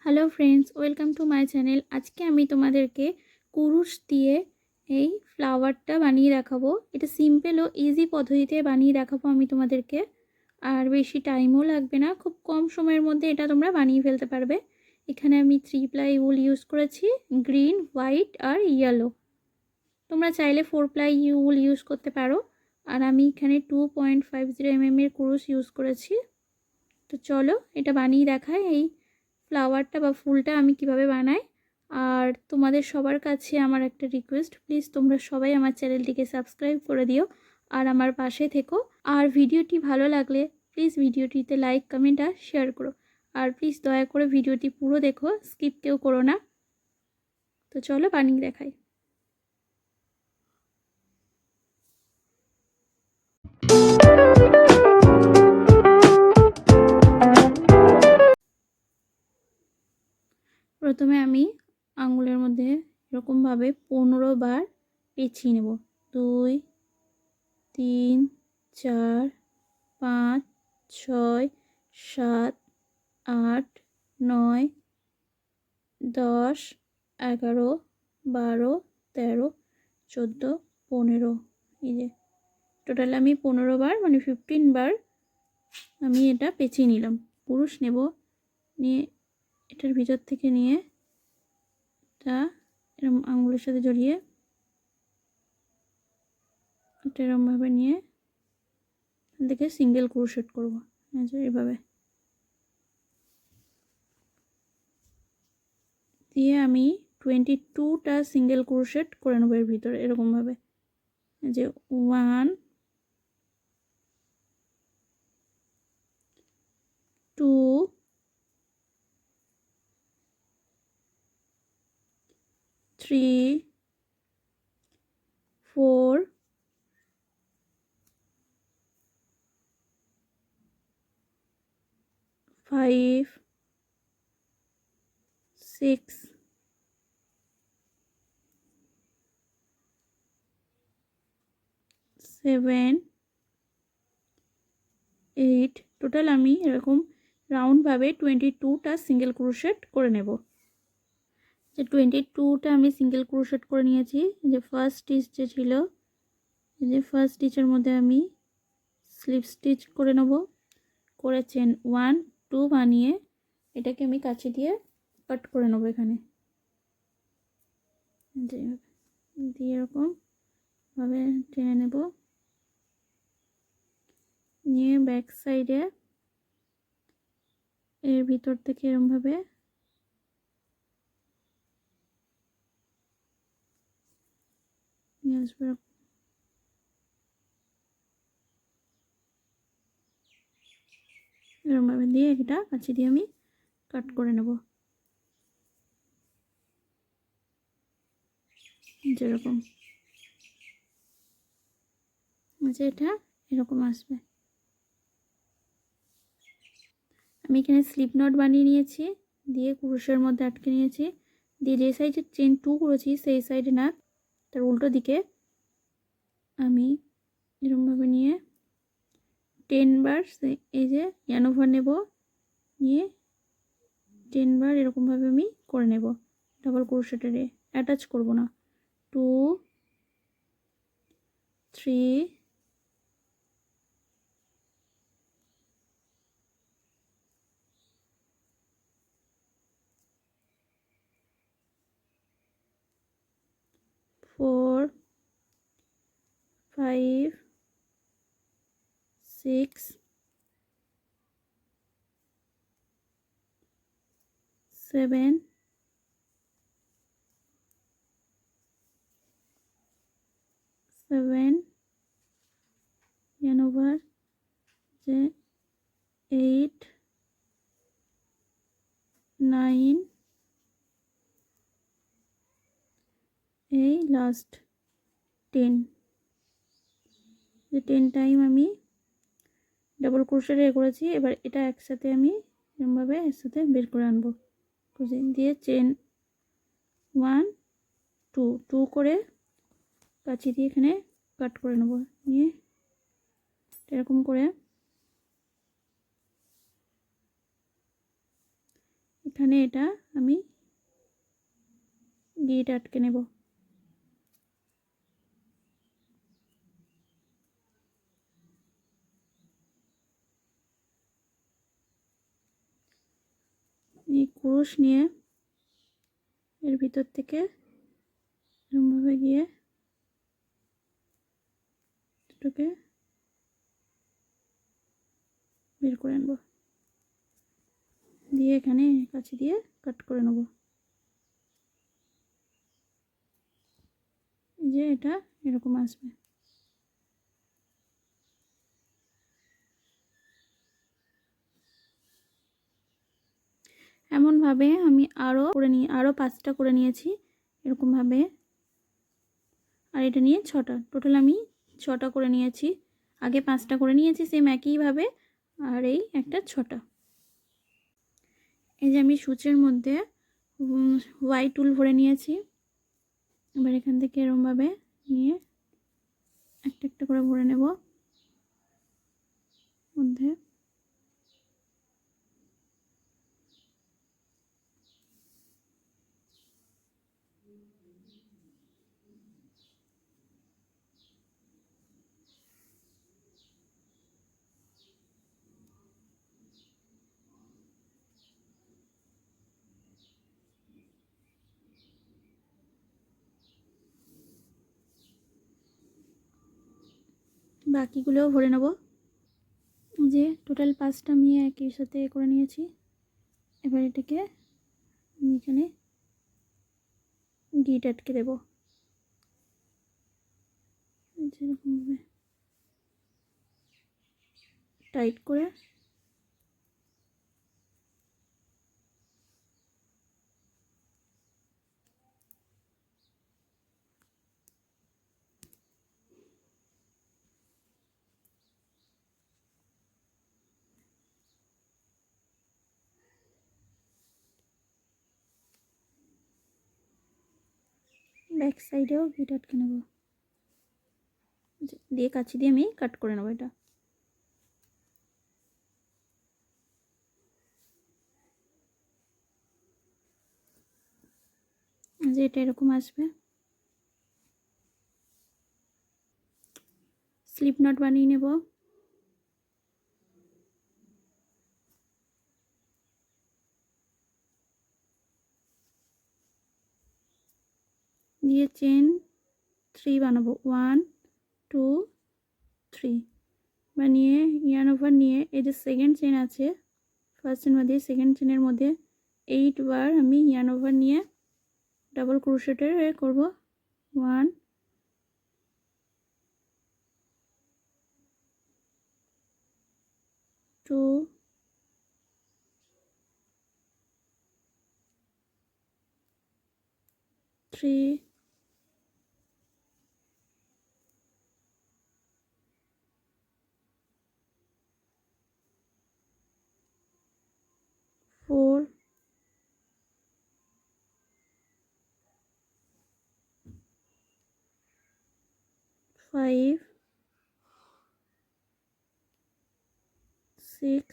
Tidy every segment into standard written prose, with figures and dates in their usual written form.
Hello friends, welcome to my channel. আজকে আমি তোমাদেরকে কুরুশ দিয়ে এই ফ্লাওয়ারটা বানিয়ে দেখাবো। এটা সিম্পল ও ইজি পদ্ধতিতে বানিয়ে দেখাবো আমি তোমাদেরকে। আর বেশি টাইমও লাগবে না, খুব কম সময়ের মধ্যে এটা তোমরা বানিয়ে ফেলতে পারবে। এখানে আমি 3 প্লাই উল ইউজ করেছি, গ্রিন, হোয়াইট আর ইয়েলো। তোমরা চাইলে 4 প্লাই উল ইউজ করতে পারো। আর আমি এখানে 2.50 mm এর কুরুশ ইউজ করেছি। তো চলো এটা বানিয়ে দেখাই, এই ফ্লাওয়ারটা বা ফুলটা আমি কিভাবে বানাই। আর তোমাদের সবার কাছে আমার একটা রিকোয়েস্ট, প্লিজ তোমরা সবাই আমার চ্যানেলটিকে সাবস্ক্রাইব করে দিও আর আমার পাশে থেকো। আর ভিডিওটি ভালো লাগলে প্লিজ ভিডিওটিতে লাইক, কমেন্ট আর শেয়ার করো। আর প্লিজ দয়া করে ভিডিওটি পুরো দেখো, স্কিপ কেউ করো না। তো চলো বানিয়ে দেখাই। প্রথমে আমি আঙুলের মধ্যে এরকমভাবে 15 বার পেঁচিয়ে নেব। 2, 3, 4, 5, 6, 7, 8, 9, 10, 11, 12, 13, 14, 15। এই যে টোটাল আমি 15 বার মানে 15 বার আমি এটা পেঁচিয়ে নিলাম। কুরুশ নেব, নিয়ে এটার ভিতর থেকে নিয়ে এটা এরকম আঙুলের সাথে জড়িয়ে এটা এরকমভাবে নিয়ে দেখে সিঙ্গেল ক্রোশেট করব। এভাবে দিয়ে আমি 22টা সিঙ্গেল ক্রোশেট করে নেবো এর ভিতরে এরকমভাবে। যে 1, 2, 3, 4, 5, 6, 7, 8। টোটাল আমি এরকম রাউন্ডভাবে 22টা সিঙ্গেল ক্রোশেট করে নেব। যে 22টা আমি সিঙ্গেল ক্রোশেট করে নিয়েছি। যে ফার্স্ট স্টিচ যে ছিল, যে ফার্স্ট স্টিচের মধ্যে আমি স্লিপ স্টিচ করে নেব, করে চেন 1, 2 বানিয়ে এটাকে আমি কাছে দিয়ে কাট করে নেব। এখানে দিয়ে এরকমভাবে টেনে নেব, নিয়ে ব্যাক সাইডে এর ভিতর থেকে এরকমভাবে নিয়ে আসবো। এরকমভাবে দিয়ে এটা কাছে দিয়ে আমি কাট করে নেব। যেরকম এটা এরকম আসবে। আমি এখানে স্লিপ নট বানিয়ে নিয়েছি, দিয়ে কুরুশের মধ্যে আটকে নিয়েছি, দিয়ে যে সাইডে চেন 2 করেছি সেই সাইডে না, তার উল্টো দিকে আমি এরকমভাবে নিয়ে 10 বার এই যে ইয়ান ওভার নেব, নিয়ে 10 বার এরকমভাবে আমি করে নেব। ডাবল ক্রোশেটে অ্যাটাচ করব না। 2, 3, 4, 5, 6, 7, ইয়ান ওভার যে 8, 9, এই লাস্ট 10। যে 10 টাইম আমি ডাবল ক্রোশেট করেছি। এবার এটা একসাথে আমি এরকমভাবে একসাথে বের করে আনবো, দিয়ে চেন 1, 2, 2 করে কাছি দিয়ে এখানে কাট করে নেব। নিয়ে এরকম করে এখানে এটা আমি গিট আটকে নেব। এই কুরুশ নিয়ে এর ভিতর থেকে এরকমভাবে গিয়ে এটাকে বের করে নেব, দিয়ে এখানে কাঁচি দিয়ে কাট করে নেব। যে এটা এরকম আসবে। এমনভাবে আমি আরও 5টা করে নিয়েছি এরকমভাবে। আর এটা নিয়ে 6টা, টোটাল আমি 6টা করে নিয়েছি। আগে 5টা করে নিয়েছি সেম একইভাবে, আর এই একটা 6টা। এই যে আমি সূচের মধ্যে হোয়াইট উল ভরে নিয়েছি। এবার এখান থেকে এরকমভাবে নিয়ে একটা একটা করে ভরে নেব মধ্যে। বাকিগুলোও ভরে নেব। যে টোটাল 5টা আমি একই সাথে করে নিয়েছি। এবার এটাকে আমি এখানে গিট আটকে দেবো যেরকমভাবে টাইট করে। ব্যাক সাইডেও গিট আটকে নেব, দিয়ে কাঁচি দিয়ে আমি কাট করে নেব এটা। যে এটা এরকম আসবে। স্লিপ নট বানিয়ে নেব। দিয়ে চেন 3 বানাবো, 1 2 3 বানিয়ে ইয়ার্ন ওভার নিয়ে এই যে সেকেন্ড চেন আছে ফার্স্ট চেন মধ্যে, সেকেন্ড চেনের মধ্যে 8 বার আমি ইয়ার্ন ওভার নিয়ে ডাবল ক্রোশেটের করব। 1 2 3 4 5 6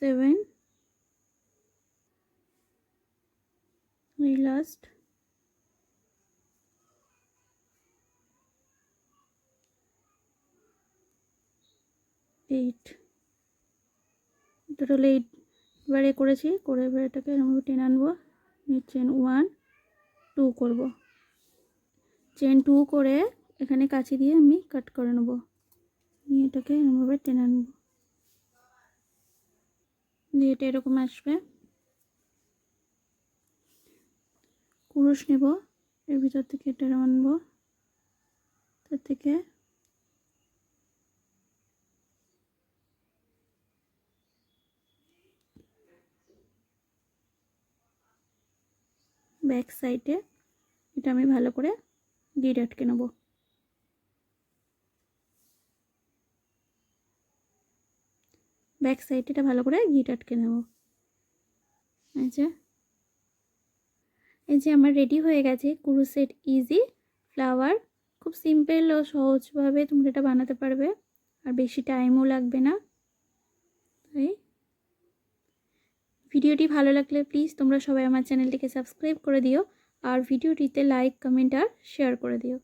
7 লাস্ট 8, টোটাল 8 বারে করেছি। করে এবার এটাকে এরকম টেনে আনবো, চেন 1 2 করব। চেন 2 করে এখানে কাঁচি দিয়ে আমি কাট করে নেব, নিয়ে এটাকে এরকমভাবে টেনে আনব, দিয়ে এটা এরকম আসবে। কুরুশ নেব, এর ভিতর থেকে এটা আনবো, তার থেকে ব্যাক সাইডে এটা আমি ভালো করে গিট আটকে নেব। ব্যাক সাইডে এটা ভালো করে গিট আটকে নেব। এই যে আমার রেডি হয়ে গেছে ক্রোশেট ইজি ফ্লাওয়ার। খুব সিম্পল ও সহজভাবে তোমরা এটা বানাতে পারবে, আর বেশি টাইমও লাগবে না। এই ভিডিওটি ভালো লাগলে প্লিজ তোমরা সবাই আমার চ্যানেলটিকে সাবস্ক্রাইব করে দিও আর ভিডিওটিতে লাইক কমেন্ট আর শেয়ার করে দিও।